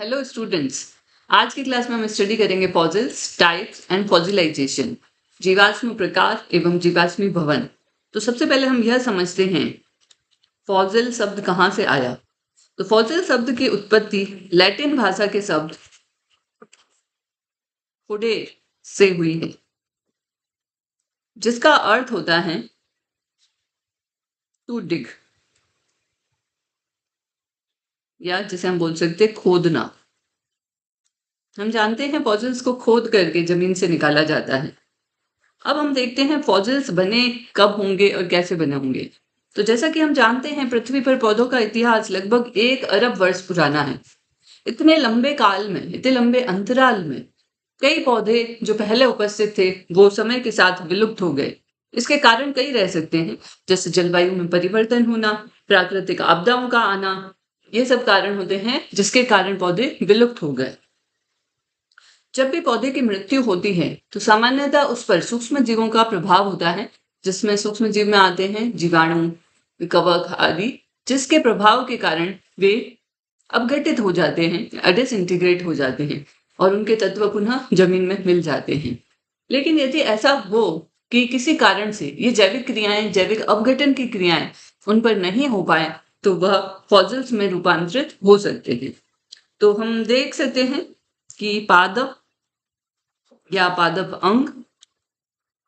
Hello students. आज की class में हम स्टडी करेंगे फॉसिल्स, टाइप्स एंड फॉसिलाइजेशन, जीवाश्म प्रकार एवं जीवाश्मी भवन। तो सबसे पहले हम यह समझते हैं फॉसिल शब्द कहाँ से आया। तो फॉसिल शब्द की उत्पत्ति लैटिन भाषा के शब्द फोडेर से हुई है, जिसका अर्थ होता है टू डिग, या जिसे हम बोल सकते हैं खोदना। हम जानते हैं फॉसिल्स को खोद करके जमीन से निकाला जाता है। अब हम देखते हैं फॉसिल्स बने कब होंगे और कैसे बने होंगे। तो जैसा कि हम जानते हैं पृथ्वी पर पौधों का इतिहास लगभग 1 अरब वर्ष पुराना है। इतने लंबे काल में, इतने लंबे अंतराल में कई पौधे जो पहले उपस्थित थे वो समय के साथ विलुप्त हो गए। इसके कारण कई रह सकते हैं, जैसे जलवायु में परिवर्तन होना, प्राकृतिक आपदाओं का आना। ये सब कारण होते हैं जिसके कारण पौधे विलुप्त हो गए। जब भी पौधे की मृत्यु होती है तो सामान्यतः उस पर सूक्ष्म जीवों का प्रभाव होता है, जिसमें सूक्ष्म जीव में आते हैं जीवाणु, कवक आदि, जिसके प्रभाव के कारण वे अपघटित हो जाते हैं, डिसइंटीग्रेट हो जाते हैं और उनके तत्व पुनः जमीन में मिल जाते हैं। लेकिन यदि ऐसा हो कि किसी कारण से ये जैविक क्रियाएं, जैविक अपघटन की क्रियाएं उन पर नहीं हो पाए तो वह फॉसिल्स में रूपांतरित हो सकते हैं। तो हम देख सकते हैं कि पादप या पादप अंग,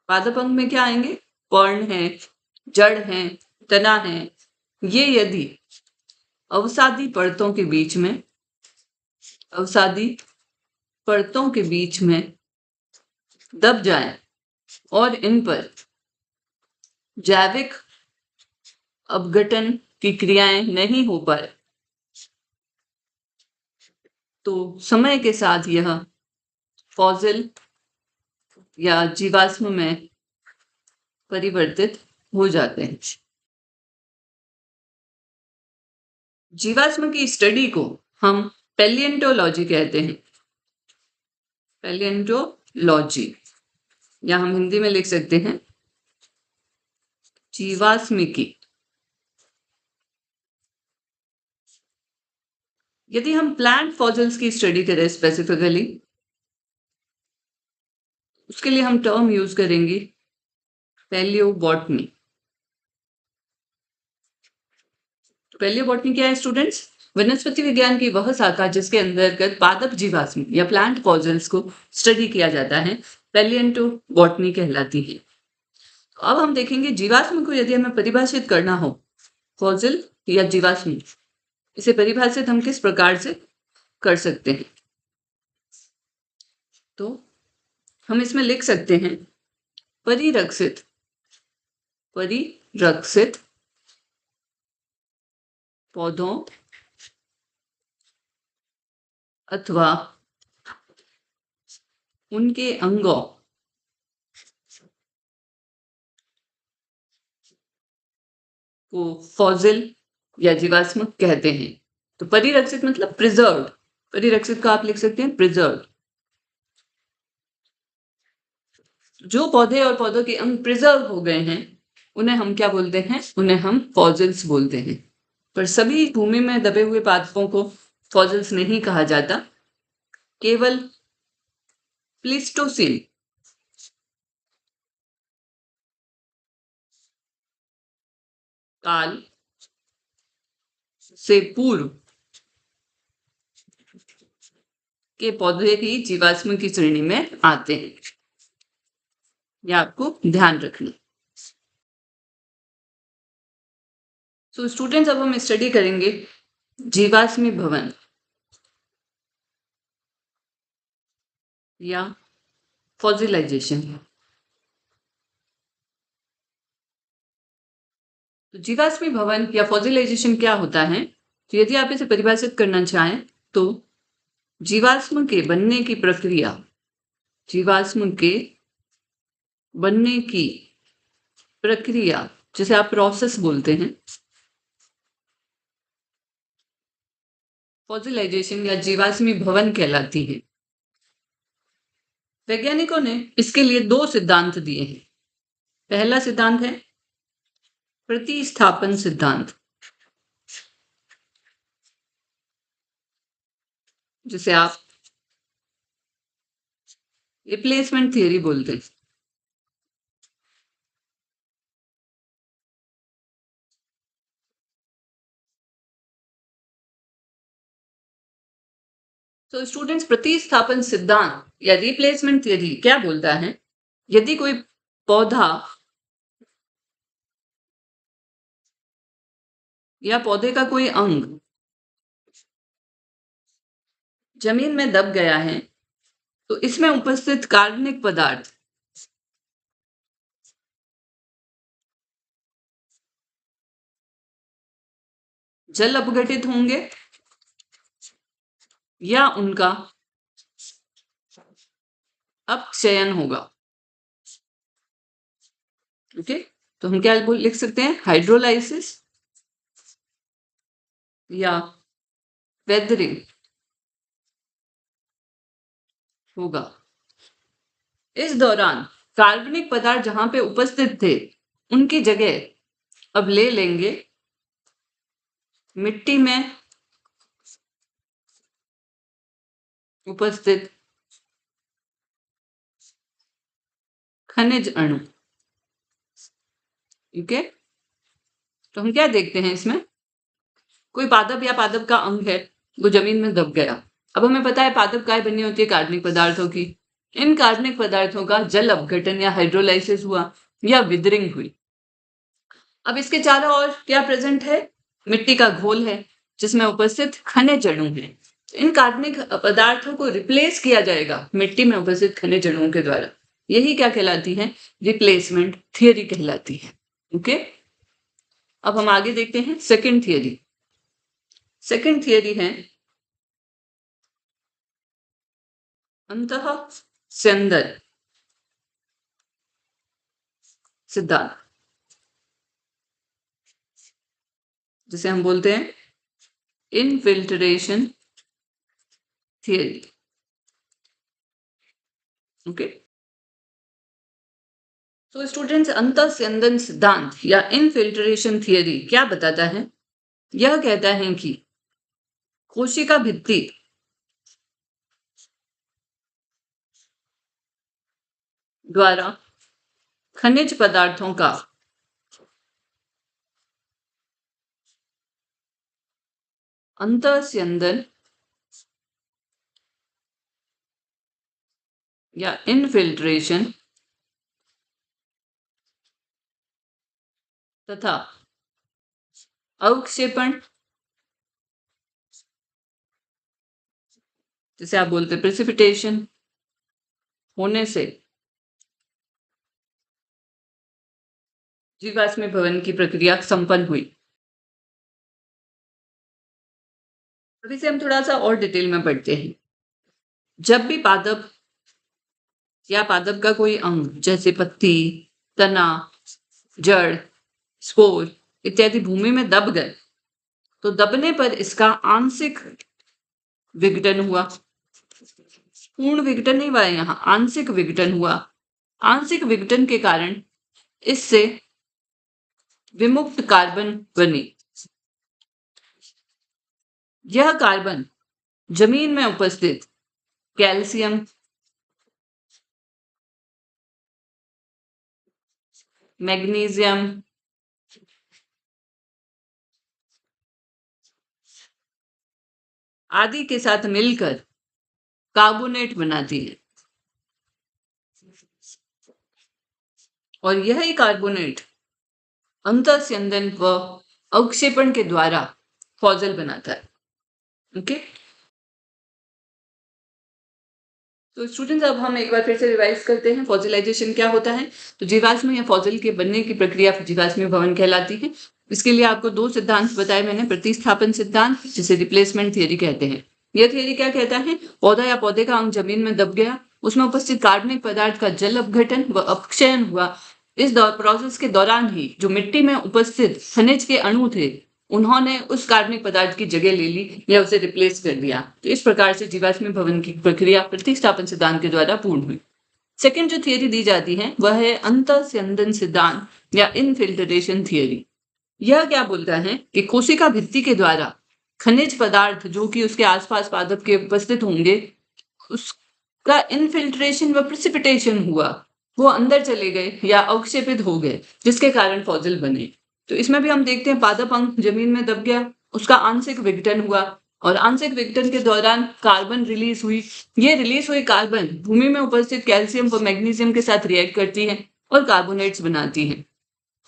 पादप अंग में क्या आएंगे? पर्ण है, जड़ है, तना है। ये यदि अवसादी परतों के बीच में, अवसादी परतों के बीच में दब जाए और इन पर जैविक अपघटन की क्रियाएं नहीं हो पाए तो समय के साथ यह फॉसिल या जीवाश्म में परिवर्तित हो जाते हैं। जीवाश्म की स्टडी को हम पैलिएंटोलॉजी कहते हैं। पैलिएंटोलॉजी, या हम हिंदी में लिख सकते हैं जीवाश्मिकी। यदि हम प्लांट फॉसिल्स की स्टडी करें स्पेसिफिकली, उसके लिए हम टर्म यूज करेंगे पैलियोबॉटनी। तो पैलियोबॉटनी क्या है स्टूडेंट्स? वनस्पति विज्ञान की वह शाखा जिसके अंतर्गत पादप जीवाश्म या प्लांट फॉसिल्स को स्टडी किया जाता है, पैलिएंटोबॉटनी कहलाती है। तो अब हम देखेंगे जीवाश्म को यदि हमें परिभाषित करना हो, फॉसिल या जीवाश्म, इसे परिभाषित हम किस प्रकार से कर सकते हैं? तो हम इसमें लिख सकते हैं परिरक्षित, परिरक्षित पौधों अथवा उनके अंगों को फॉसिल या जीवाश्म कहते हैं। तो परिरक्षित मतलब प्रिजर्व्ड, परिरक्षित का आप लिख सकते हैं प्रिजर्व्ड। जो पौधे और पौधों के अंग प्रिजर्व हो गए हैं उन्हें हम क्या बोलते हैं? उन्हें हम फॉसिल्स बोलते हैं। पर सभी भूमि में दबे हुए पादपों को फॉसिल्स नहीं कहा जाता, केवल प्लीस्टोसीन, काल से पूर्व के पौधे ही जीवाश्म की श्रेणी में आते हैं। यह आपको ध्यान रखना। तो स्टूडेंट्स, अब हम स्टडी करेंगे जीवाश्मी भवन या फॉसिलाइजेशन। तो जीवाश्मी भवन या फॉसिलाइजेशन क्या होता है? तो यदि आप इसे परिभाषित करना चाहें तो जीवाश्म के बनने की प्रक्रिया, जीवाश्म के बनने की प्रक्रिया जिसे आप प्रोसेस बोलते हैं, फॉसिलाइजेशन या जीवाश्मी भवन कहलाती है। वैज्ञानिकों ने इसके लिए 2 सिद्धांत दिए हैं। पहला सिद्धांत है प्रतिस्थापन सिद्धांत, जिसे आप रिप्लेसमेंट थियरी बोलते हैं। तो स्टूडेंट्स, प्रतिस्थापन सिद्धांत या रिप्लेसमेंट थियरी क्या बोलता है? यदि कोई पौधा या पौधे का कोई अंग जमीन में दब गया है, तो इसमें उपस्थित कार्बनिक पदार्थ जल अपघटित होंगे या उनका अपक्षयन होगा। ओके, तो हम क्या लिख सकते हैं? हाइड्रोलाइसिस या वेदरिंग होगा। इस दौरान कार्बनिक पदार्थ जहां पे उपस्थित थे, उनकी जगह अब ले लेंगे मिट्टी में उपस्थित खनिज अणु। ठीक है, तो हम क्या देखते हैं इसमें? कोई पादप या पादप का अंग है, वो जमीन में दब गया। अब हमें पता है पादप काय बनी होती है? कार्बनिक पदार्थों की। इन कार्बनिक पदार्थों का जल अपघटन या हाइड्रोलाइसिस हुआ या विदरिंग हुई। अब इसके चारों ओर क्या प्रेजेंट है? मिट्टी का घोल है जिसमें उपस्थित खनिज अणु है। इन कार्बनिक पदार्थों को रिप्लेस किया जाएगा मिट्टी में उपस्थित खनिज अणुओं के द्वारा। यही क्या कहलाती है? रिप्लेसमेंट थियरी कहलाती है। ओके, अब हम आगे देखते हैं सेकंड थियरी। सेकंड थियरी है अंतःस्यंदन सिद्धांत, जिसे हम बोलते हैं इनफिल्ट्रेशन थियरी। ओके, तो स्टूडेंट्स, अंतःस्यंदन सिद्धांत या इनफिल्ट्रेशन थियरी क्या बताता है? यह कहता है कि कोशिका भित्ति द्वारा खनिज पदार्थों का अंतःस्यंदन या इनफिल्ट्रेशन तथा अवक्षेपण, जिसे आप बोलते हैं प्रेसिपिटेशन, होने से जीवाश्मीभवन की प्रक्रिया संपन्न हुई। अब इसे हम थोड़ा सा और डिटेल में पढ़ते हैं। जब भी पादप या पादप का कोई अंग जैसे पत्ती, तना, जड़, स्पोर इत्यादि भूमि में दब गए, तो दबने पर इसका आंशिक विघटन हुआ। पूर्ण विघटन नहीं हुआ, यहाँ आंशिक विघटन हुआ। आंशिक विघटन के कारण इससे विमुक्त कार्बन बनी। यह कार्बन जमीन में उपस्थित कैल्शियम, मैग्नीशियम, आदि के साथ मिलकर कार्बोनेट बनाती है और यही कार्बोनेट अंतःस्यंदन व अवक्षेपण के द्वारा फॉसिल बनाता है। ओके, तो स्टूडेंट्स, अब हम एक बार फिर से रिवाइज करते हैं फॉसिलाइजेशन क्या होता है। तो जीवाश्म या फॉसिल के बनने की प्रक्रिया जीवाश्मीभवन कहलाती है। इसके लिए आपको दो सिद्धांत बताए मैंने, प्रतिस्थापन सिद्धांत जिसे रिप्लेसमेंट थियरी कहते हैं। यह थियरी क्या कहता है? पौधा या पौधे का अंग जमीन में दब गया, उसमें उपस्थित कार्बनिक पदार्थ का जल अपघटन व अपक्षयन हुआ। इस प्रोसेस के दौरान ही जो मिट्टी में उपस्थित खनिज के अणु थे, उन्होंने उस कार्बनिक पदार्थ की जगह ले ली या उसे रिप्लेस कर दिया। तो इस प्रकार से जीवाश्मीभवन की प्रक्रिया प्रतिस्थापन सिद्धांत के द्वारा पूर्ण हुई। सेकंड जो थियरी दी जाती है वह है अंतःस्यंदन सिद्धांत या इनफिल्ट्रेशन थियरी। यह क्या बोलता है कि कोशिका भित्ति के द्वारा खनिज पदार्थ जो कि उसके आसपास पादप के उपस्थित होंगे, उसका इनफिल्ट्रेशन व प्रिसिपिटेशन हुआ, वो अंदर चले गए या अवक्षेपित हो गए, जिसके कारण फॉसिल बने। तो इसमें भी हम देखते हैं पादप अंग जमीन में दब गया, उसका आंशिक विघटन हुआ और आंशिक विघटन के दौरान कार्बन रिलीज हुई। ये रिलीज हुई कार्बन भूमि में उपस्थित कैल्शियम व मैग्नीशियम के साथ रिएक्ट करती है और कार्बोनेट्स बनाती है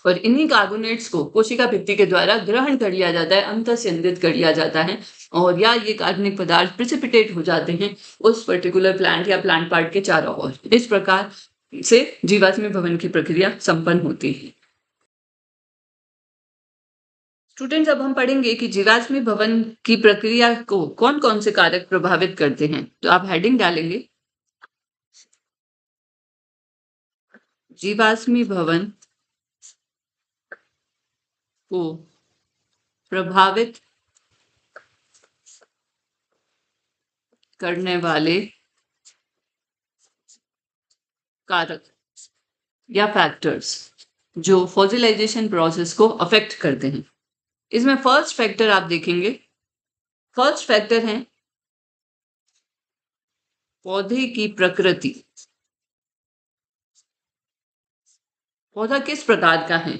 और इन्हीं कार्बोनेट्स को कोशिका भित्ति के द्वारा ग्रहण कर लिया जाता है, अंतःस्यंदित कर लिया जाता है और या ये कार्बनिक पदार्थ प्रिसिपिटेट हो जाते हैं उस पर्टिकुलर प्लांट या प्लांट पार्ट के चारों ओर। इस प्रकार से जीवाश्मी भवन की प्रक्रिया संपन्न होती है। स्टूडेंट्स, अब हम पढ़ेंगे कि जीवाश्मी भवन की प्रक्रिया को कौन कौन से कारक प्रभावित करते हैं। तो आप हेडिंग डालेंगे जीवाश्मी भवन को प्रभावित करने वाले कारक या फैक्टर्स जो फॉसिलाइजेशन प्रोसेस को अफेक्ट करते हैं। इसमें फर्स्ट फैक्टर आप देखेंगे, फर्स्ट फैक्टर है पौधे की प्रकृति। पौधा किस प्रकार का है,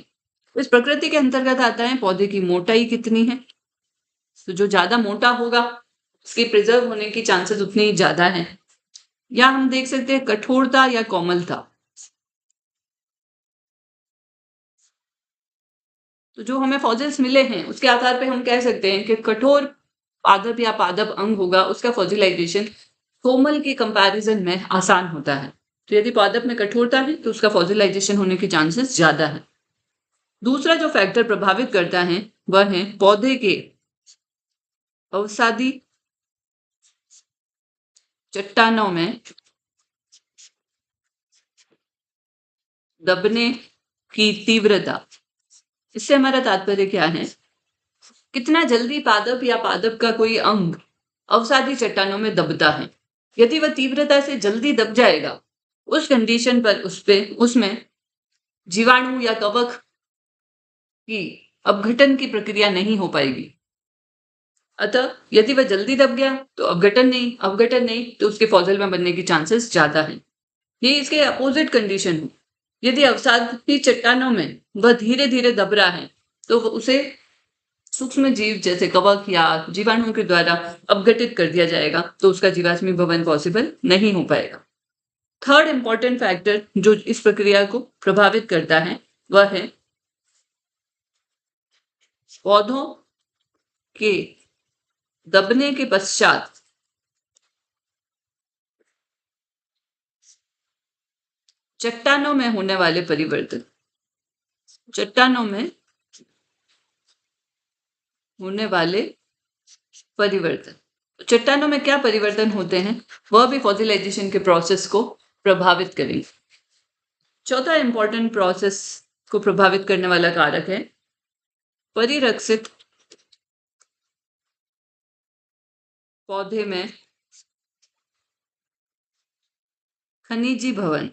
इस प्रकृति के अंतर्गत आता है पौधे की मोटाई कितनी है। तो जो ज्यादा मोटा होगा उसके प्रिजर्व होने की चांसेस उतनी ही ज्यादा है। या हम देख सकते हैं कठोरता या कोमलता। तो जो हमें फॉसिल्स मिले हैं उसके आधार पे हम कह सकते हैं कि कठोर पादप या पादप अंग होगा उसका फॉसिलाइजेशन कोमल के कंपैरिजन में आसान होता है। तो यदि पादप में कठोरता है तो उसका फॉसिलाइजेशन होने के चांसेस ज्यादा है। दूसरा जो फैक्टर प्रभावित करता है वह है पौधे के अवसादी चट्टानों में दबने की तीव्रता। इससे हमारा तात्पर्य क्या है, कितना जल्दी पादप या पादप का कोई अंग अवसादी चट्टानों में दबता है। यदि वह तीव्रता से जल्दी दब जाएगा उस कंडीशन पर उसमें जीवाणु या कवक की अपघटन की प्रक्रिया नहीं हो पाएगी। अतः यदि वह जल्दी दब गया तो अपघटन नहीं तो उसके फॉसिल में बनने की चांसेस ज्यादा है। ये इसके अपोजिट कंडीशन है, यदि अवसादी चट्टानों में वह धीरे धीरे दब रहा है तो उसे सूक्ष्म जीव जैसे कवक या जीवाणुओं के द्वारा अपघटित कर दिया जाएगा, तो उसका जीवाश्मी भवन पॉसिबल नहीं हो पाएगा। थर्ड इंपॉर्टेंट फैक्टर जो इस प्रक्रिया को प्रभावित करता है वह है पौधों के दबने के पश्चात चट्टानों में होने वाले परिवर्तन। चट्टानों में होने वाले परिवर्तन, चट्टानों में क्या परिवर्तन होते हैं वह भी फॉसिलाइजेशन के प्रोसेस को प्रभावित करेंगे। चौथा इंपॉर्टेंट प्रोसेस को प्रभावित करने वाला कारक है परिरक्षित पौधे में खनिजी भवन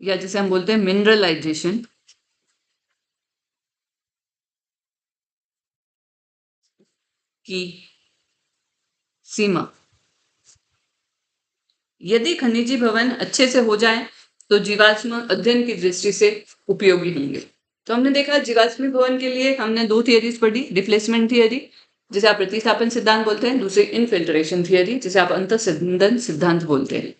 या जिसे हम बोलते हैं मिनरलाइजेशन की सीमा। यदि खनिजी भवन अच्छे से हो जाए तो जीवाश्म अध्ययन की दृष्टि से उपयोगी होंगे। तो हमने देखा जीवाश्मी भवन के लिए हमने दो थियरीज पढ़ी, रिप्लेसमेंट थियरी जिसे आप प्रतिस्थापन सिद्धांत बोलते हैं, दूसरी इनफिल्ट्रेशन थियरी जिसे आप अंतःस्यंदन सिद्धांत बोलते हैं।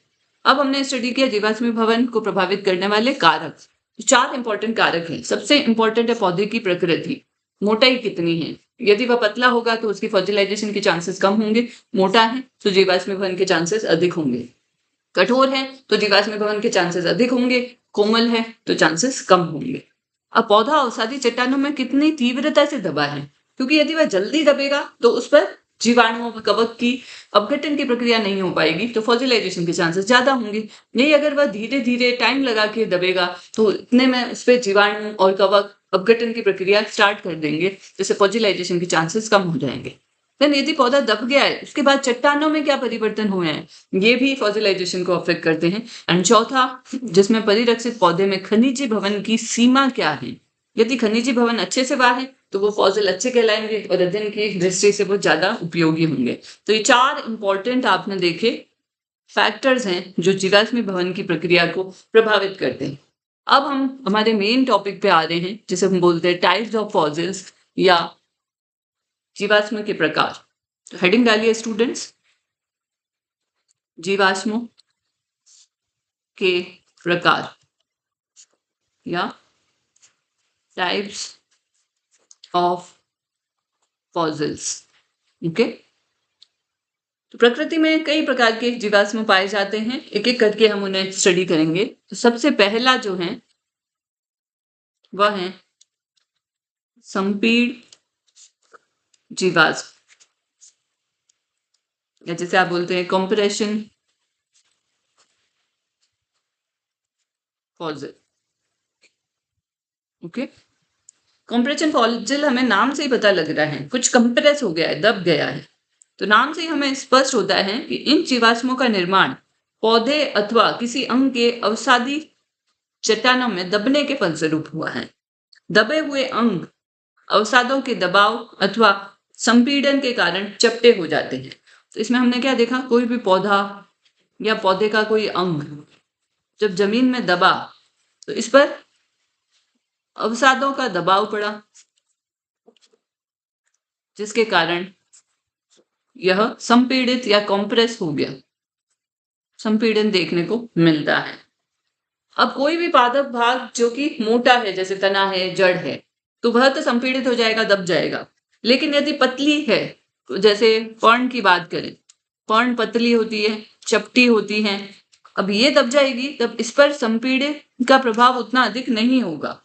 अब हमने स्टडी किया जीवाश्मी भवन को प्रभावित करने वाले कारक। तो चार इंपॉर्टेंट कारक हैं। सबसे इंपॉर्टेंट है पौधे की प्रकृति, मोटाई कितनी है। यदि वह पतला होगा तो उसकी फर्टिलाइजेशन के चांसेस कम होंगे, मोटा है तो जीवाश्मी भवन के चांसेस अधिक होंगे, कठोर है तो जीवाश्मी भवन के चांसेस अधिक होंगे, कोमल है तो चांसेस कम होंगे। अब पौधा अवसादी चट्टानों में कितनी तीव्रता से दबा है, क्योंकि यदि वह जल्दी दबेगा तो उस पर जीवाणुओं कवक की अपघटन की प्रक्रिया नहीं हो पाएगी, तो फॉसिलाइजेशन के चांसेस ज्यादा होंगे। नहीं, अगर वह धीरे धीरे टाइम लगा के दबेगा तो इतने में उस पर जीवाणु और कवक अपघटन की प्रक्रिया स्टार्ट कर देंगे, जिससे फॉसिलाइजेशन के चांसेस कम हो जाएंगे। देन यदि पौधा दब गया है उसके बाद चट्टानों में क्या परिवर्तन हुए हैं, ये भी फॉसिलाइजेशन को अफेक्ट करते हैं। एंड चौथा जिसमें परिरक्षित पौधे में खनिजी भवन की सीमा क्या है, यदि खनिजी भवन अच्छे से वाह है तो वो फॉसिल अच्छे कहलाएंगे और अध्ययन की दृष्टि से वो ज्यादा उपयोगी होंगे। तो ये 4 इंपॉर्टेंट आपने देखे फैक्टर्स हैं जो जीवाश्म भवन की प्रक्रिया को प्रभावित करते हैं। अब हम हमारे मेन टॉपिक पे आ रहे हैं जिसे हम बोलते हैं टाइप्स ऑफ फॉसिल्स या जीवाश्म के प्रकार। तो हेडिंग डालिए स्टूडेंट्स, जीवाश्मों के प्रकार या टाइप्स ऑफ फॉसिल्स। ओके, तो प्रकृति में कई प्रकार के जीवाश्म पाए जाते हैं, एक एक करके हम उन्हें स्टडी करेंगे। तो सबसे पहला जो है वह है संपीड़ जीवाश्म या जिसे आप बोलते हैं compression fossil. Okay, compression fossil हमें नाम से ही पता लग रहा है कुछ कंप्रेस हो गया है, दब गया है। तो नाम से ही हमें स्पष्ट होता है कि इन जीवाश्मों का निर्माण पौधे अथवा किसी अंग के अवसादी चट्टानों में दबने के फलस्वरूप हुआ है। दबे हुए अंग अवसादों के दबाव अथवा संपीड़न के कारण चपटे हो जाते हैं। तो इसमें हमने क्या देखा, कोई भी पौधा या पौधे का कोई अंग जब जमीन में दबा तो इस पर अवसादों का दबाव पड़ा जिसके कारण यह संपीड़ित या कॉम्प्रेस हो गया, संपीड़न देखने को मिलता है। अब कोई भी पादप भाग जो कि मोटा है जैसे तना है, जड़ है, तो वह तो संपीड़ित हो जाएगा, दब जाएगा। लेकिन यदि पतली है, जैसे फर्न की बात करें, फर्न पतली होती है, चपटी होती है, अब ये दब जाएगी, तब इस पर संपीड़न का प्रभाव उतना अधिक नहीं होगा।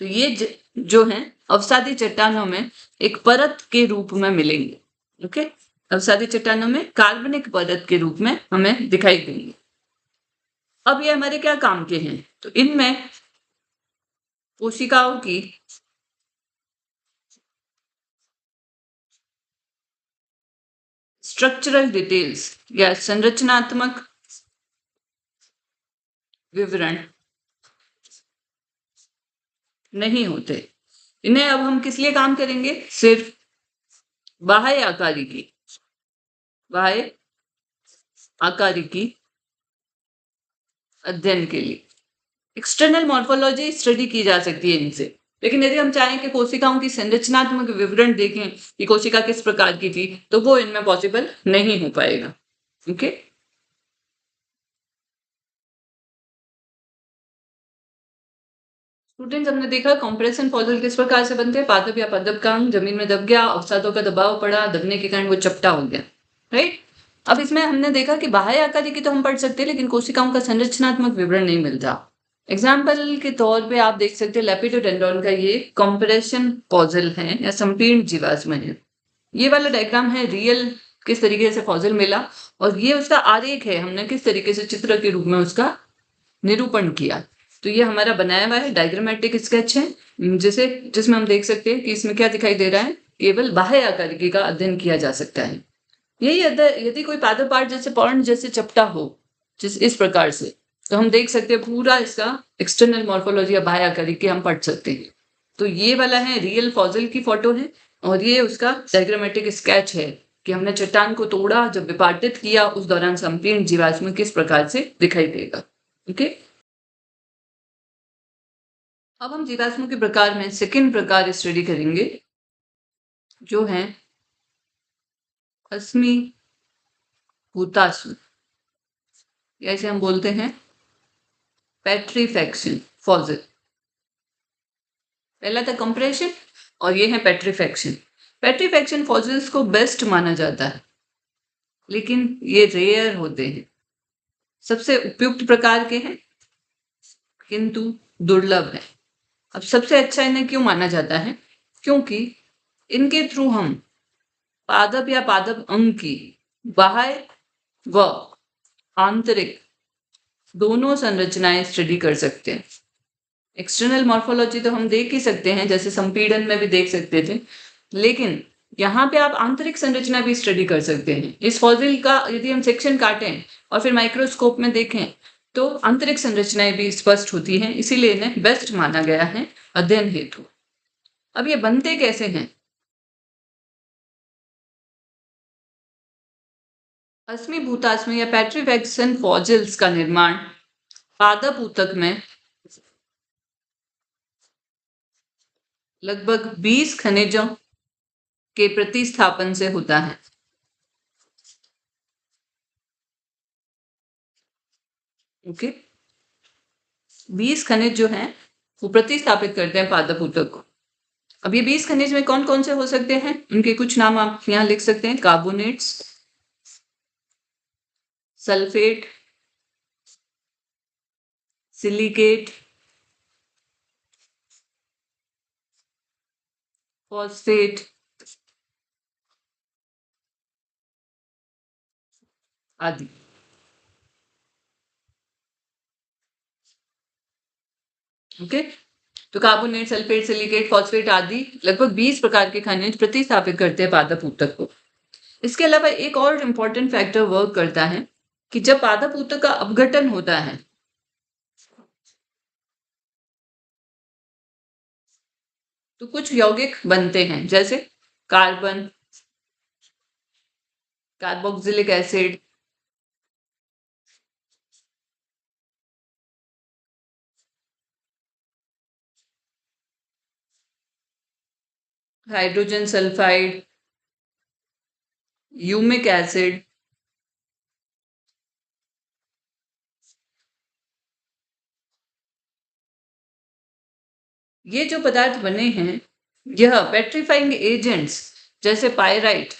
तो ये जो है अवसादी चट्टानों में एक परत के रूप में मिलेंगे। ओके, अवसादी चट्टानों में कार्बनिक परत के रूप में हमें दिखाई देंगे। अब ये हमारे क्या काम के हैं, तो इनमें कोशिकाओं की स्ट्रक्चरल डिटेल्स या संरचनात्मक विवरण नहीं होते। इन्हें अब हम किस लिए काम करेंगे, सिर्फ बाह्य आकारिकी अध्ययन के लिए। एक्सटर्नल मॉर्फोलॉजी स्टडी की जा सकती है इनसे, लेकिन यदि हम चाहें कि कोशिकाओं की संरचनात्मक विवरण देखें कि कोशिका किस प्रकार की थी, तो वो इनमें पॉसिबल नहीं हो पाएगा। ओके, स्टूडेंट्स, हमने देखा कंप्रेशन फॉसिल किस प्रकार से बनते हैं। पादप या पादप का अंग जमीन में दब गया, अवसादों का दबाव पड़ा, दबने के कारण वो चपटा हो गया, राइट। अब इसमें हमने देखा कि बाह्य आकारिकी तो हम पढ़ सकते हैं, लेकिन कोशिकाओं का संरचनात्मक विवरण नहीं मिलता। एग्जाम्पल के तौर पे आप देख सकते हैं लेपिडोडेंड्रॉन का ये कंप्रेशन फॉसिल है या संपीर्ण जीवाश्म है। ये वाला डायग्राम है रियल किस तरीके से फॉसिल मिला, और ये उसका आरेख है, हमने किस तरीके से चित्र के रूप में उसका निरूपण किया। तो ये हमारा बनाया हुआ है डायग्रामेटिक स्केच है, जिसमें हम देख सकते हैं कि इसमें क्या दिखाई दे रहा है, केवल बाह्य आकारिकी का अध्ययन किया जा सकता है। यही यदि कोई पादप पार्ट जैसे पर्ण जैसे चपटा हो इस प्रकार से, तो हम देख सकते हैं पूरा इसका एक्सटर्नल मॉर्फोलॉजी या बाह्य आकारिकी हम पढ़ सकते हैं। तो ये वाला है रियल फॉसिल की फोटो है, और ये उसका डायग्रामेटिक स्केच है कि हमने चट्टान को तोड़ा, जब विपाटित किया, उस दौरान संपीर्ण जीवाश्म किस प्रकार से दिखाई देगा। ओके, अब हम जीवाश्मों के प्रकार में सेकंड प्रकार स्टडी करेंगे जो है अश्मीभूताश्म, या इसे हम बोलते हैं पेट्रीफैक्शन फॉसिल। पहला था कंप्रेशन और ये है पेट्रीफैक्शन। पेट्रीफैक्शन फॉसिल्स को बेस्ट माना जाता है, लेकिन ये रेयर होते हैं, सबसे उपयुक्त प्रकार के हैं किंतु दुर्लभ है। अब सबसे अच्छा इन्हें क्यों माना जाता है, क्योंकि इनके थ्रू हम पादप या पादप अंग की बाह्य व आंतरिक दोनों संरचनाएं स्टडी कर सकते हैं। एक्सटर्नल मॉर्फोलॉजी तो हम देख ही सकते हैं, जैसे संपीड़न में भी देख सकते थे, लेकिन यहाँ पे आप आंतरिक संरचना भी स्टडी कर सकते हैं। इस फॉसिल का यदि हम सेक्शन काटें और फिर माइक्रोस्कोप में देखें, तो आंतरिक संरचनाएं भी स्पष्ट होती हैं, इसीलिए इन्हें बेस्ट माना गया है अध्ययन हेतु। अब ये बनते कैसे हैं? भूताश्म या पेट्रीफैक्सन फॉसिल्स का निर्माण पादप ऊतक में लगभग 20 खनिजों के प्रतिस्थापन से होता है। ओके, 20 खनिज जो हैं वो प्रतिस्थापित करते हैं पादप ऊतक को। अब ये 20 खनिज में कौन कौन से हो सकते हैं, उनके कुछ नाम आप यहाँ लिख सकते हैं। कार्बोनेट्स, सल्फेट, सिलिकेट, फॉस्फेट आदि। ओके, तो कार्बोनेट, सल्फेट, सिलिकेट, फॉस्फेट आदि लगभग 20 प्रकार के खनिज प्रतिस्थापित करते हैं पादप ऊतक को। इसके अलावा एक और इम्पोर्टेंट फैक्टर वर्क करता है कि जब पादप ऊतक का अपघटन होता है तो कुछ यौगिक बनते हैं, जैसे carbon, carboxylic acid, hydrogen sulphide, humic acid. ये जो पदार्थ बने हैं यह पेट्रीफाइंग एजेंट्स जैसे पायराइट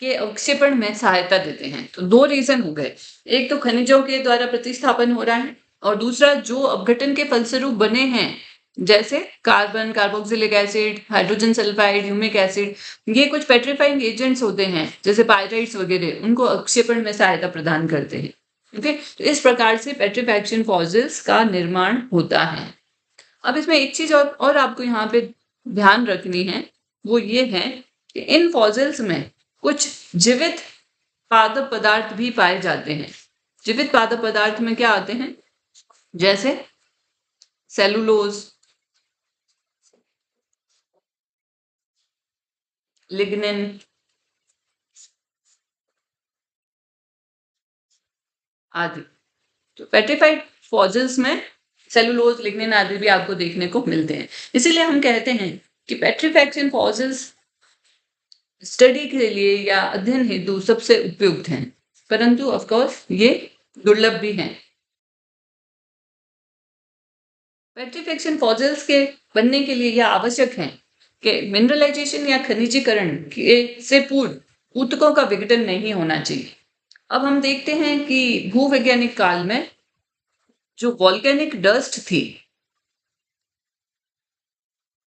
के अवक्षेपण में सहायता देते हैं। तो दो रीजन हो गए, एक तो खनिजों के द्वारा प्रतिस्थापन हो रहा है और दूसरा जो अपघटन के फलस्वरूप बने हैं जैसे carbon, carboxylic acid, hydrogen sulphide, humic acid, ये कुछ पेट्रीफाइंग एजेंट्स होते हैं जैसे पायराइट्स वगैरह, उनको अवक्षेपण में सहायता प्रदान करते हैं। ओके, तो इस प्रकार से पेट्रीफैक्शन फॉसिल्स का निर्माण होता है। अब इसमें एक चीज और आपको यहाँ पे ध्यान रखनी है, वो ये है कि इन फॉसिल्स में कुछ जीवित पादप पदार्थ भी पाए जाते हैं। जीवित पादप पदार्थ में क्या आते हैं, जैसे सेलुलोज, लिग्निन आदि। तो पेट्रीफाइड फॉसिल्स में सेलुलोज, लिग्निन आदि भी आपको देखने को मिलते हैं। इसीलिए हम कहते हैं कि पेट्रीफैक्शन फॉसिल्स स्टडी के लिए या अध्ययन हेतु सबसे उपयुक्त हैं, परंतु ऑफ कोर्स ये दुर्लभ भी हैं। पेट्रीफिकेशन फॉसिल्स के बनने के लिए यह आवश्यक है कि मिनरलाइजेशन या खनिजीकरण के से पूर्व ऊतकों का विघटन नहीं होना चाहिए। अब हम देखते हैं कि भूवैज्ञानिक काल में जो वॉल्केनिक डस्ट थी,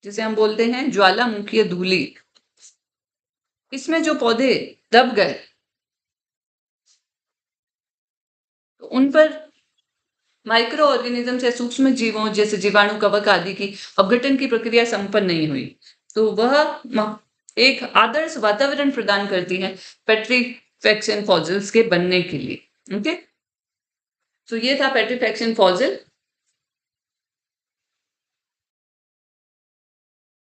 जिसे हम बोलते हैं ज्वालामुखीय धूलि, इसमें जो पौधे दब गए तो उन पर माइक्रो ऑर्गेनिज्म या सूक्ष्म जीवों जैसे जीवाणु, कवक आदि की अपघटन की प्रक्रिया संपन्न नहीं हुई, तो वह एक आदर्श वातावरण प्रदान करती है पेट्रीफैक्शन फॉसिल्स के बनने के लिए। ओके, तो ये था पेट्रीफैक्शन फॉसिल।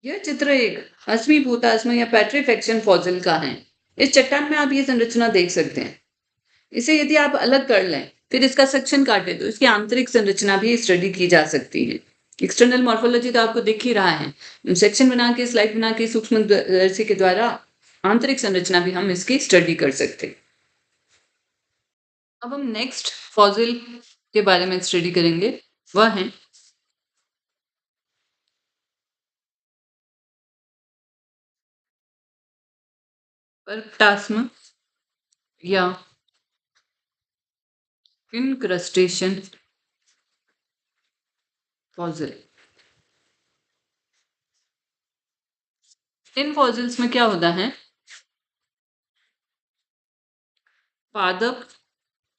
यह चित्र एक भूताश्म या पेट्रीफैक्शन फॉसिल का है। इस चट्टान में आप ये संरचना देख सकते हैं। इसे यदि आप अलग कर लें फिर इसका सेक्शन काटे तो इसकी आंतरिक संरचना भी स्टडी की जा सकती है। एक्सटर्नल मॉर्फोलॉजी तो आपको दिख ही रहा है, सेक्शन बना के, स्लाइड बना के, सूक्ष्मदर्शी के द्वारा आंतरिक संरचना भी हम इसकी स्टडी कर सकते हैं। अब हम नेक्स्ट फॉसिल के बारे में स्टडी करेंगे, वह है परक्टास्म या इनक्रस्टेशन फॉसिल। इन फॉसिल्स में क्या होता है, पादप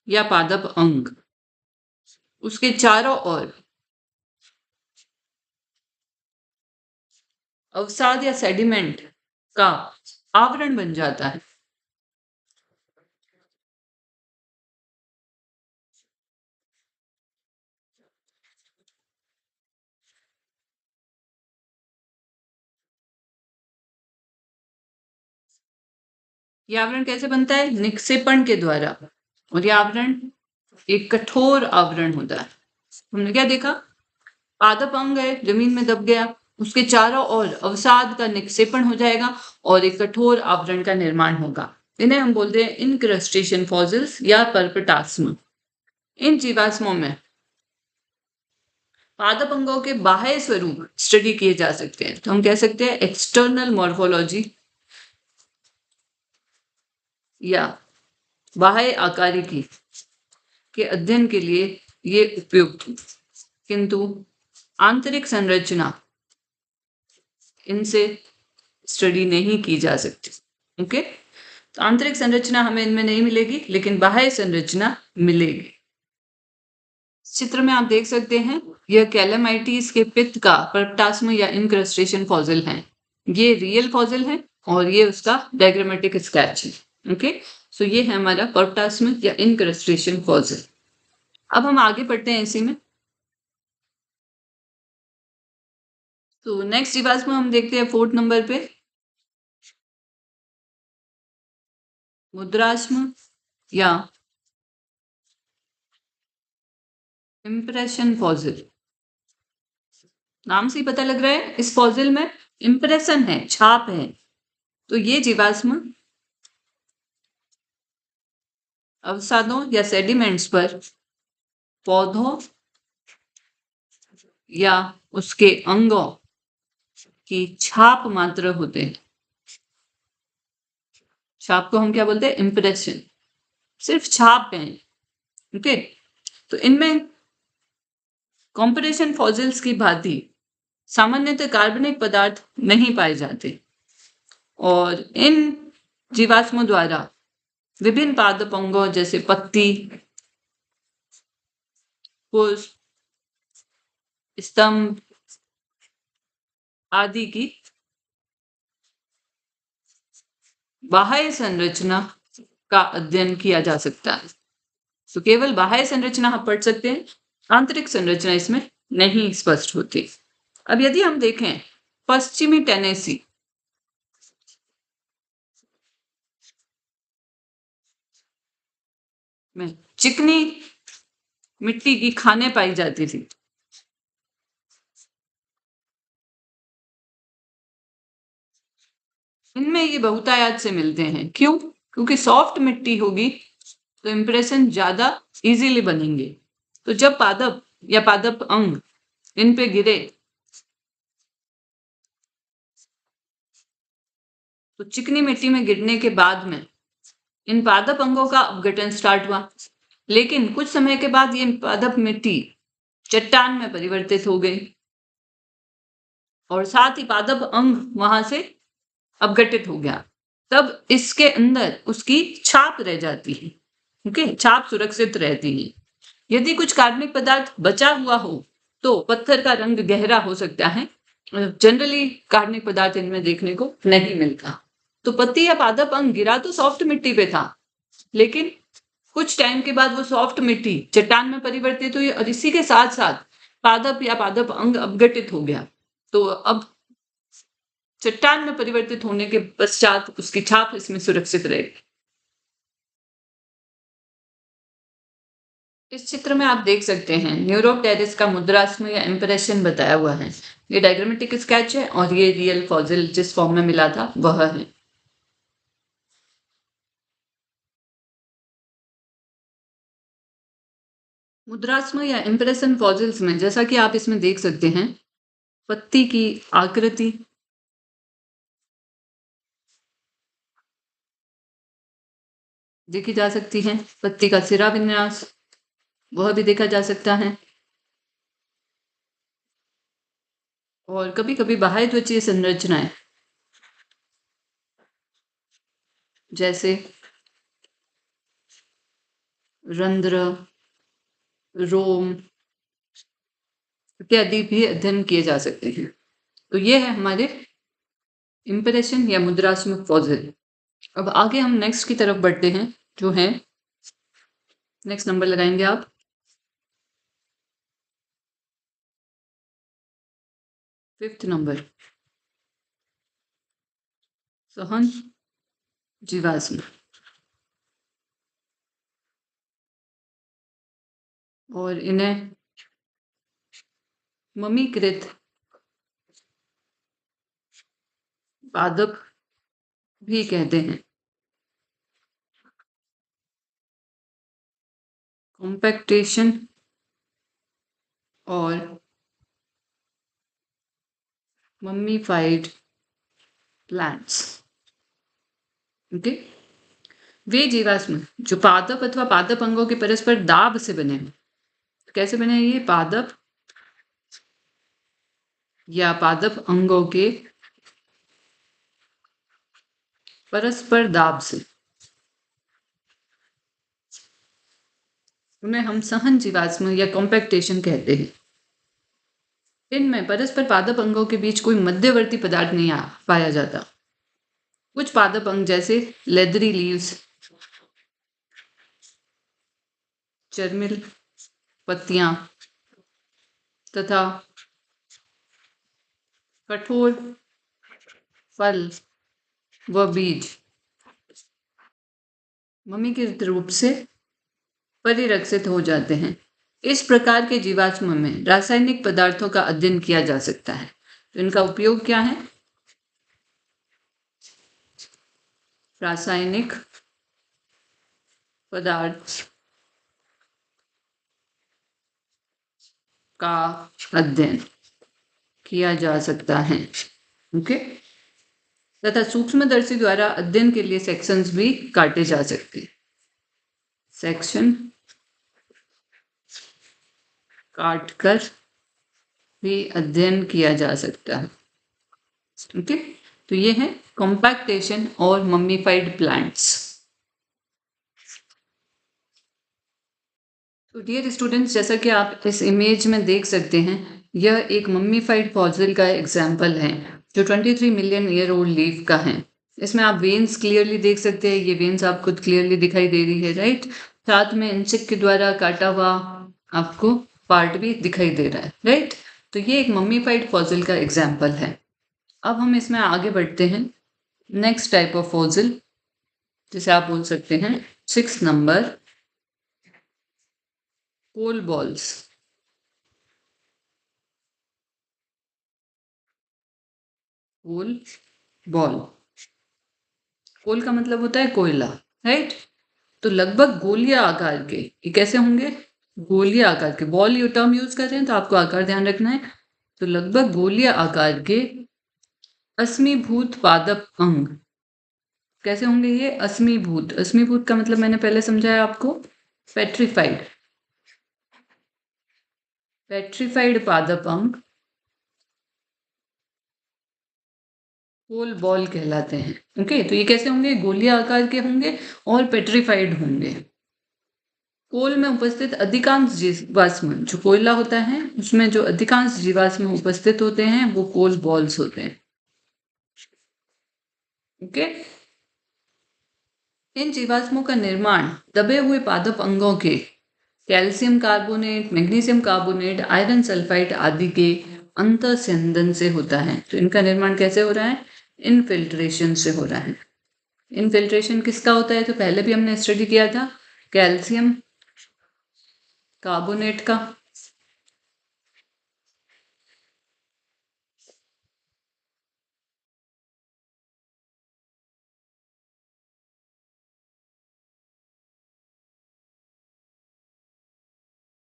या पादप अंग उसके चारों ओर अवसाद या सेडिमेंट का आवरण बन जाता है। ये आवरण कैसे बनता है? निक्षेपण के द्वारा। और ये आवरण एक कठोर आवरण होता है। हमने क्या देखा? पादप अंग है, जमीन में दब गया, उसके चारों ओर अवसाद का निक्षेपण हो जाएगा और एक कठोर आवरण का निर्माण होगा। इन्हें हम बोलते हैं इनक्रस्टेशन फॉसिल्स या परपटास्म। इन जीवाश्मों में पादप अंगों के बाह्य स्वरूप स्टडी किए जा सकते हैं। तो हम कह सकते हैं एक्सटर्नल मॉर्फोलॉजी या बाह्य आकारिकी के अध्ययन के लिए ये उपयुक्त, किंतु आंतरिक संरचना इनसे स्टडी नहीं की जा सकती। ओके, तो आंतरिक संरचना हमें इनमें नहीं मिलेगी, लेकिन बाह्य संरचना मिलेगी। चित्र में आप देख सकते हैं, यह कैलामाइटीज के पित्त का परप्टास्म या इनक्रस्टेशन फॉसिल है। ये रियल फॉसिल है और ये उसका डायग्रामेटिक स्केच है। ओके, सो ये है हमारा परप्टास्म या इनक्रस्टेशन फॉसिल। अब हम आगे पढ़ते हैं इसी में। तो नेक्स्ट जीवाश्म हम देखते हैं 4th नंबर पे, मुद्राश्म या इम्प्रेशन फॉसिल। नाम से ही पता लग रहा है इस फॉसिल में इम्प्रेशन है, छाप है। तो ये जीवाश्म अवसादों या सेडिमेंट्स पर पौधों या उसके अंगों की छाप मात्र होते हैं। छाप को हम क्या बोलते हैं? इम्प्रेशन। सिर्फ छाप है। ओके, तो इनमें कॉम्परेशन फॉसिल्स की भांति सामान्यतः कार्बनिक पदार्थ नहीं पाए जाते और इन जीवाश्मों द्वारा विभिन्न पादप अंगों जैसे पत्ती, पुष्प, स्तंभ आदि की बाह्य संरचना का अध्ययन किया जा सकता है। तो केवल बाह्य संरचना हम पढ़ सकते हैं, आंतरिक संरचना इसमें नहीं स्पष्ट होती। अब यदि हम देखें पश्चिमी टेनेसी में चिकनी मिट्टी की खानें पाई जाती थी। इनमें ये बहुतायत से मिलते हैं। क्यों? क्योंकि सॉफ्ट मिट्टी होगी तो इंप्रेशन ज्यादा इजीली बनेंगे। तो जब पादप या पादप अंग इन पे गिरे तो चिकनी मिट्टी में गिरने के बाद में इन पादप अंगों का अपघटन स्टार्ट हुआ, लेकिन कुछ समय के बाद ये पादप मिट्टी चट्टान में परिवर्तित हो गई और साथ ही पादप अंग वहां से अपघटित हो गया। तब इसके अंदर उसकी छाप रह जाती है। ओके, छाप सुरक्षित रहती है। यदि कुछ कार्बनिक पदार्थ बचा हुआ हो तो पत्थर का रंग गहरा हो सकता है। जनरली कार्बनिक पदार्थ इनमें देखने को नहीं मिलता। तो पत्ती या पादप अंग गिरा तो सॉफ्ट मिट्टी पे था, लेकिन कुछ टाइम के बाद वो सॉफ्ट मिट्टी चट्टान में परिवर्तित हुई और इसी के साथ साथ पादप या पादप अंग अपघटित हो गया। तो अब चट्टान में परिवर्तित होने के पश्चात उसकी छाप इसमें सुरक्षित रहेगी। इस चित्र में आप देख सकते हैं न्यूरोप्टेरिस का मुद्रास्म या इंप्रेशन बताया हुआ है। ये डायग्रामेटिक स्केच है और ये रियल फॉसिल जिस फॉर्म में मिला था वह है। मुद्रास्म या इंप्रेशन फॉसिल्स में जैसा कि आप इसमें देख सकते हैं, पत्ती की आकृति, देखी जा सकती है। पत्ती का सिरा विन्यास वह भी देखा जा सकता है और कभी कभी बाह्य त्वचीय संरचनाएं जैसे रंध्र, रोम इत्यादि भी अध्ययन किए जा सकते हैं। तो ये है हमारे इंप्रेशन या मुद्रास्म फॉसिल। अब आगे हम नेक्स्ट की तरफ बढ़ते हैं, जो है नेक्स्ट नंबर लगाएंगे आप 5th नंबर, सहन जीवाश्म और इन्हें मम्मीकृत पादप भी कहते हैं। कॉम्पैक्टेशन और मम्मीफाइड प्लांट्स। ओके, वे जीवाश्म जो पादप अथवा पादप अंगों के परस्पर दाब से बने हैं। कैसे बने हैं ये? पादप या पादप अंगों के परस्पर दाब से, उन्हें हम सहन जीवाश्म या कॉम्पैक्टेशन कहते हैं। इनमें परस्पर पादप अंगों के बीच कोई मध्यवर्ती पदार्थ नहीं पाया जाता। कुछ पादप अंग जैसे लेदरी लीव्स, चर्मिल पत्तियां तथा कठोर फल व बीज मम्मीकृत रूप से परिरक्षित हो जाते हैं। इस प्रकार के जीवाश्म में रासायनिक पदार्थों का अध्ययन किया जा सकता है। तो इनका उपयोग क्या है? रासायनिक पदार्थ का अध्ययन किया जा सकता है। ओके, तथा सूक्ष्मदर्शी द्वारा अध्ययन के लिए सेक्शंस भी काटे जा सकते हैं। सेक्शन काटकर भी अध्ययन किया जा सकता है। ओके, तो ये है कॉम्पैक्टेशन और मम्मीफाइड प्लांट्स। तो डियर स्टूडेंट्स, जैसा कि आप इस इमेज में देख सकते हैं, यह एक मम्मीफाइड फॉसिल का एग्जाम्पल है जो 23 मिलियन ईयर ओल्ड लीफ का है। इसमें आप वेन्स क्लियरली देख सकते हैं। ये वेन्स आपको क्लियरली दिखाई दे रही है, राइट। साथ में इंसेक्ट के द्वारा काटा हुआ आपको पार्ट भी दिखाई दे रहा है, राइट। तो ये एक मम्मीफाइड फॉसिल का एग्जाम्पल है। अब हम इसमें आगे बढ़ते हैं। नेक्स्ट टाइप ऑफ फॉसिल जिसे आप बोल सकते हैं 6 नंबर, कोल बॉल्स। कोल बॉल, कोल का मतलब होता है कोयला, राइट। तो लगभग गोलिया आकार के, ये कैसे होंगे? गोलिया आकार के। बॉल ये टर्म यूज कर रहे हैं तो आपको आकार ध्यान रखना है। तो लगभग गोलिया आकार के अस्मीभूत पादप अंग। कैसे होंगे ये? अस्मीभूत। अस्मीभूत का मतलब मैंने पहले समझाया आपको, पेट्रीफाइड। पेट्रीफाइड पादप अंग कोल बॉल कहलाते हैं। ओके, तो ये कैसे होंगे? गोलिया आकार के होंगे और पेट्रीफाइड होंगे। कोल में उपस्थित अधिकांश जीवाश्म, जो कोयला होता है उसमें जो अधिकांश जीवाश्म उपस्थित होते हैं वो कोल बॉल्स होते हैं। ओके, इन जीवाश्मों का निर्माण दबे हुए पादप अंगों के calcium carbonate, magnesium carbonate, iron sulphide आदि के अंतःस्यंदन से होता है। तो इनका निर्माण कैसे हो रहा है? इनफिल्ट्रेशन से हो रहा है। इनफिल्ट्रेशन किसका होता है? तो पहले भी हमने स्टडी किया था, कैल्शियम कार्बोनेट का,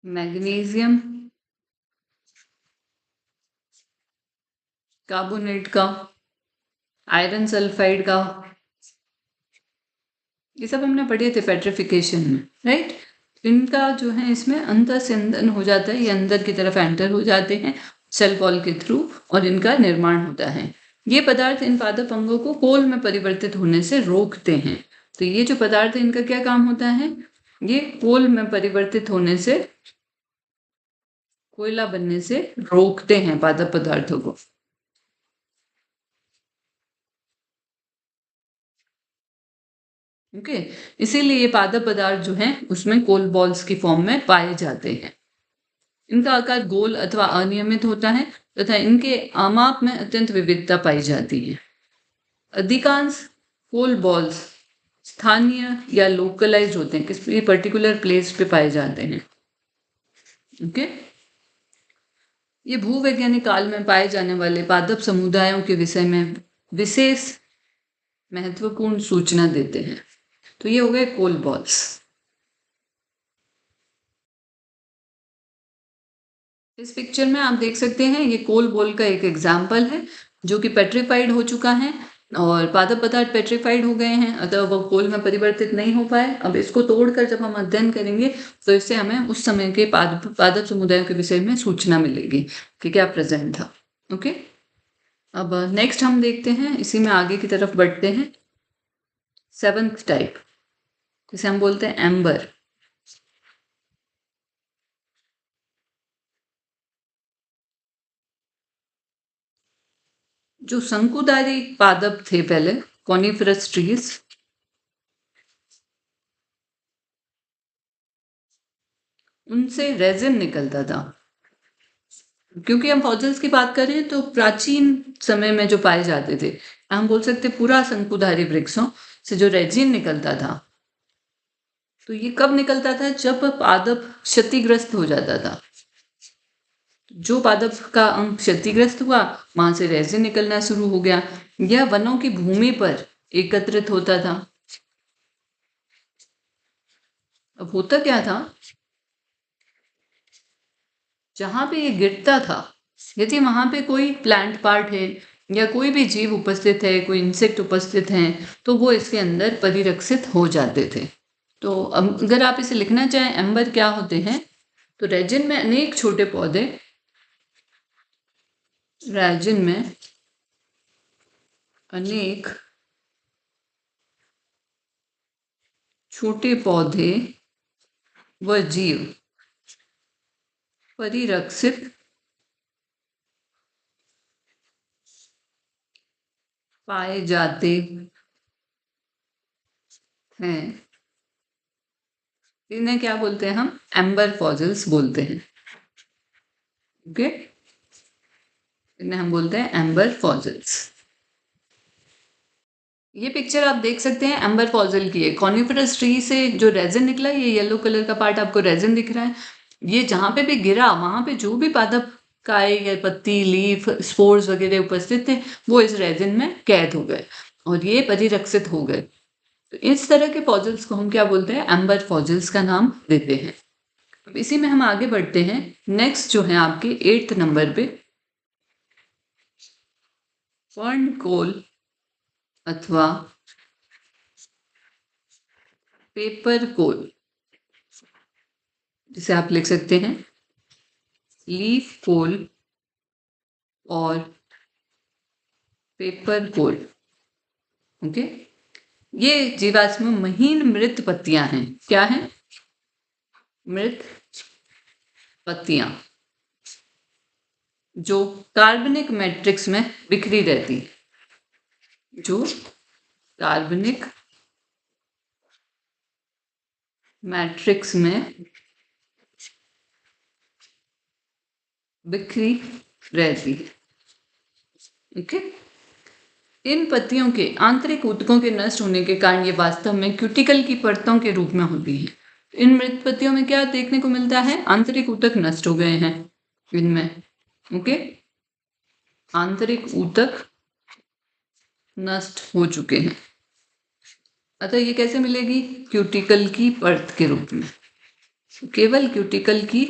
मैग्नीशियम कार्बोनेट का, आयरन सल्फाइड का, ये सब हमने पढ़े थे पेट्रिफिकेशन में, राइट। इनका जो है इसमें अंतःस्यंदन हो जाता है, ये अंदर की तरफ एंटर हो जाते हैं सेल वॉल के थ्रू और इनका निर्माण होता है। ये पदार्थ इन पादप अंगों को कोल में परिवर्तित होने से रोकते हैं। तो ये जो पदार्थ है इनका क्या काम होता है? ये कोल में परिवर्तित होने से, कोयला बनने से रोकते हैं पादप पदार्थों को। ओके, इसीलिए ये पादप पदार्थ जो हैं उसमें कोल बॉल्स की फॉर्म में पाए जाते हैं। इनका आकार गोल अथवा अनियमित होता है तथा इनके आमाप में अत्यंत विविधता पाई जाती है। अधिकांश कोल बॉल्स स्थानीय या लोकलाइज्ड होते हैं, किसी पर्टिकुलर प्लेस पे पाए जाते हैं। ओके, ये भूवैज्ञानिक काल में पाए जाने वाले पादप समुदायों के विषय में विशेष महत्वपूर्ण सूचना देते हैं। तो ये हो गए कोल बॉल्स। इस पिक्चर में आप देख सकते हैं ये कोल बॉल का एक एग्जाम्पल है जो कि पेट्रीफाइड हो चुका है और पादप पदार्थ पेट्रीफाइड हो गए हैं, अतः वो कोल में परिवर्तित नहीं हो पाए। अब इसको तोड़कर जब हम अध्ययन करेंगे तो इससे हमें उस समय के पादप समुदायों के विषय में सूचना मिलेगी कि क्या प्रेजेंट था। ओके, अब नेक्स्ट हम देखते हैं, इसी में आगे की तरफ बढ़ते हैं। 7th टाइप, जिसे हम बोलते हैं एम्बर। जो शंकुधारी पादप थे पहले, कॉनिफरस ट्रीज, उनसे रेजिन निकलता था। क्योंकि हम फॉसिल्स की बात करें तो प्राचीन समय में जो पाए जाते थे, हम बोल सकते पूरा शंकुधारी वृक्षों से जो रेजिन निकलता था, तो ये कब निकलता था? जब पादप क्षतिग्रस्त हो जाता था। जो पादप का अंग क्षतिग्रस्त हुआ, वहां से रेजिन निकलना शुरू हो गया। यह वनों की भूमि पर एकत्रित होता था। अब होता क्या था, जहां पे ये गिरता था, यदि वहां पे कोई प्लांट पार्ट है या कोई भी जीव उपस्थित है, कोई इंसेक्ट उपस्थित हैं, तो वो इसके अंदर परिरक्षित हो जाते थे। तो अगर आप इसे लिखना चाहें एम्बर क्या होते हैं, तो रेजिन में अनेक छोटे पौधे, रेजिन में अनेक छोटे पौधे व जीव परिरक्षित पाए जाते हैं। इन्हें क्या बोलते हैं? हम एम्बर फॉसिल्स बोलते हैं। ओके, इन्हें हम बोलते हैं एम्बर फॉसिल्स। ये पिक्चर आप देख सकते हैं एम्बर फॉसिल की है। कॉनिफरस ट्री से जो रेजिन निकला, ये येलो कलर का पार्ट आपको रेजिन दिख रहा है। ये जहां पे भी गिरा, वहां पे जो भी पादप काय या पत्ती, लीफ, स्पोर्स वगैरह उपस्थित थे, वो इस रेजिन में कैद हो गए और ये परिरक्षित हो गए। तो इस तरह के फॉसिल्स को हम क्या बोलते हैं? एम्बर फॉसिल्स का नाम देते हैं। अब इसी में हम आगे बढ़ते हैं। नेक्स्ट जो है आपके 8th नंबर पे फर्न कोल अथवा पेपर कोल, जिसे आप लिख सकते हैं लीफ कोल और पेपर कोल। ओके, ये जीवाश्म महीन मृत पत्तियां हैं। क्या है? मृत पत्तियां जो कार्बनिक मैट्रिक्स में बिखरी रहती, जो कार्बनिक मैट्रिक्स में बिखरी रहती है। ओके, इन पत्तियों के आंतरिक ऊतकों के नष्ट होने के कारण ये वास्तव में क्यूटिकल की परतों के रूप में होती है। इन मृत पत्तियों में क्या देखने को मिलता है? आंतरिक ऊतक नष्ट हो गए हैं इनमें। ओके, आंतरिक ऊतक नष्ट हो चुके हैं, अतः ये कैसे मिलेगी? क्यूटिकल की परत के रूप में। केवल क्यूटिकल की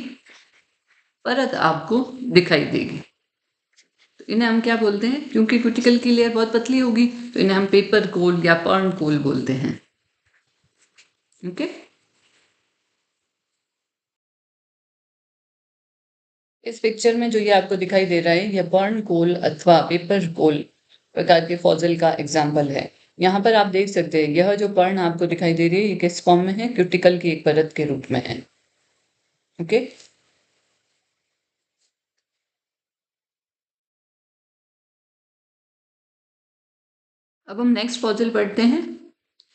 परत आपको दिखाई देगी। तो इन्हें हम क्या बोलते हैं? क्योंकि क्यूटिकल की लेयर बहुत पतली होगी, तो इन्हें हम पेपर कोल या पर्न कोल बोलते हैं। ओके, इस पिक्चर में जो ये आपको दिखाई दे रहा है, यह पर्न कोल अथवा पेपर कोल प्रकार के फॉसिल का एग्जाम्पल है। यहाँ पर आप देख सकते हैं, यह जो पर्न आपको दिखाई दे रही है, ये किस फॉर्म में है? क्यूटिकल की एक परत के रूप में है। ओके, अब हम नेक्स्ट फॉसिल पढ़ते हैं,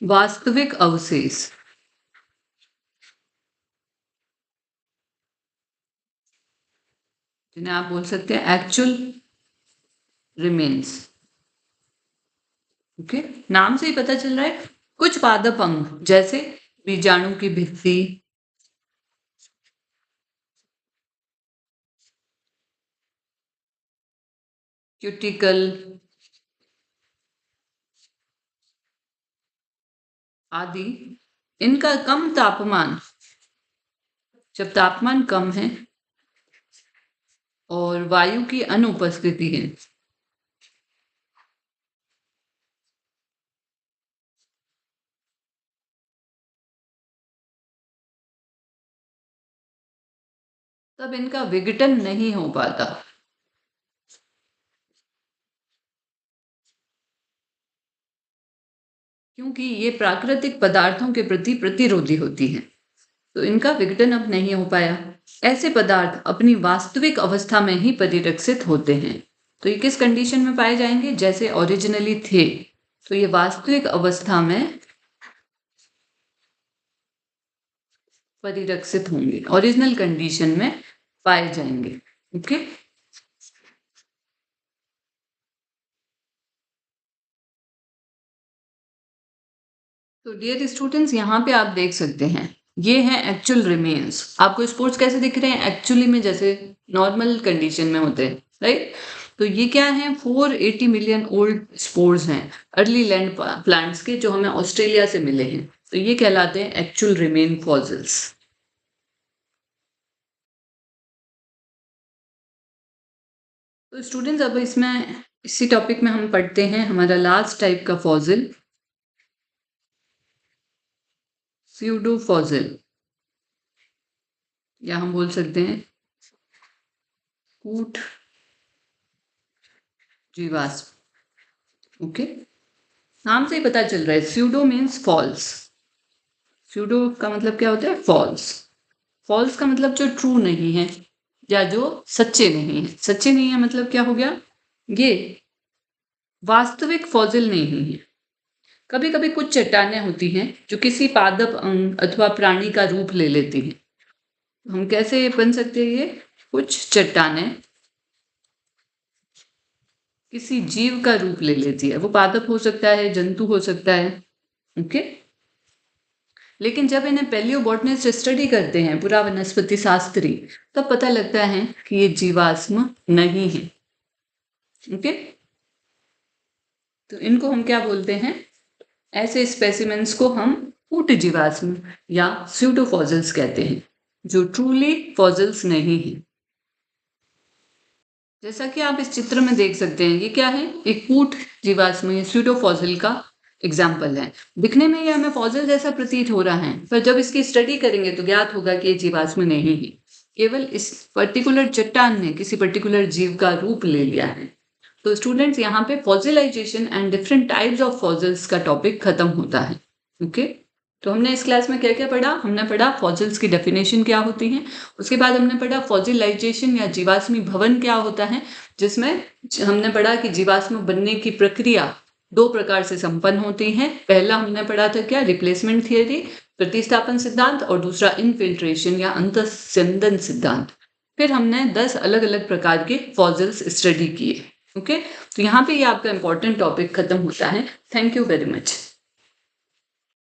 वास्तविक अवशेष। जिन्हें आप बोल सकते हैं एक्चुअल रिमेन्स। ओके, नाम से ही पता चल रहा है कुछ पादप अंग जैसे बीजाणु की भित्ति, क्यूटिकल आदि, इनका कम तापमान, जब तापमान कम है और वायु की अनुपस्थिति है, तब इनका विघटन नहीं हो पाता। क्योंकि ये प्राकृतिक पदार्थों के प्रति प्रतिरोधी होती हैं, तो इनका विघटन अब नहीं हो पाया। ऐसे पदार्थ अपनी वास्तविक अवस्था में ही परिरक्षित होते हैं। तो ये किस कंडीशन में पाए जाएंगे? जैसे ओरिजिनली थे, तो ये वास्तविक अवस्था में परिरक्षित होंगे, ओरिजिनल कंडीशन में पाए जाएंगे। ओके, तो डियर स्टूडेंट्स, यहाँ पे आप देख सकते हैं ये है एक्चुअल रिमेन्स। आपको स्पोर्स कैसे दिख रहे हैं? एक्चुअली में जैसे नॉर्मल कंडीशन में होते हैं, राइट? तो ये क्या है? 480 मिलियन ओल्ड स्पोर्स हैं अर्ली लैंड प्लांट्स के, जो हमें ऑस्ट्रेलिया से मिले हैं। तो ये कहलाते हैं एक्चुअल रिमेन फॉसिल्स। तो स्टूडेंट्स, अब इसमें इसी टॉपिक में हम पढ़ते हैं हमारा लास्ट टाइप का फॉसिल, स्यूडो फॉसिल, या हम बोल सकते हैं कूट जीवाश्म। ओके, नाम से ही पता चल रहा है, स्यूडो मीन्स फॉल्स। स्यूडो का मतलब क्या होता है? फॉल्स। फॉल्स का मतलब जो ट्रू नहीं है या जो सच्चे नहीं है। सच्चे नहीं है मतलब क्या हो गया? ये वास्तविक फॉसिल नहीं है। कभी कभी कुछ चट्टानें होती हैं जो किसी पादप अंग अथवा प्राणी का रूप ले लेती हैं। हम कैसे बन सकते हैं? ये कुछ चट्टानें किसी जीव का रूप ले लेती है। वो पादप हो सकता है, जंतु हो सकता है। ओके, लेकिन जब इन्हें पैलियोबोटनिस्ट स्टडी करते हैं, पूरा वनस्पति शास्त्री, तब पता लगता है कि ये जीवाश्म नहीं है। ओके, तो इनको हम क्या बोलते हैं? ऐसे स्पेसिमेंस को हम कूट जीवाश्म या स्यूडो फॉसिल्स कहते हैं, जो ट्रूली फॉसिल्स नहीं है। जैसा कि आप इस चित्र में देख सकते हैं, ये क्या है? एक कूट जीवाश्म या स्यूडो फॉसिल का एग्जाम्पल है। दिखने में ये हमें फॉसिल जैसा प्रतीत हो रहा है, पर जब इसकी स्टडी करेंगे तो ज्ञात होगा कि ये जीवाश्म नहीं है। केवल इस पर्टिकुलर चट्टान ने किसी पर्टिकुलर जीव का रूप ले लिया है। तो स्टूडेंट्स, यहाँ पे fossilisation and different types of fossils का टॉपिक खत्म होता है। ओके, तो हमने इस क्लास में क्या क्या पढ़ा? हमने पढ़ा फॉसिल्स की डेफिनेशन क्या होती है, उसके बाद हमने पढ़ा फॉसिलाइजेशन या जीवाश्मी भवन क्या होता है, जिसमें हमने पढ़ा कि जीवाश्म बनने की प्रक्रिया दो प्रकार से संपन्न होती है। पहला हमने पढ़ा था क्या? रिप्लेसमेंट थियरी, प्रतिस्थापन सिद्धांत, और दूसरा इनफिल्ट्रेशन या अंतःस्यंदन सिद्धांत। फिर हमने 10 अलग अलग प्रकार के फॉसिल्स स्टडी किए। ओके, तो यहाँ पे ये आपका इंपॉर्टेंट टॉपिक खत्म होता है। Thank you very much.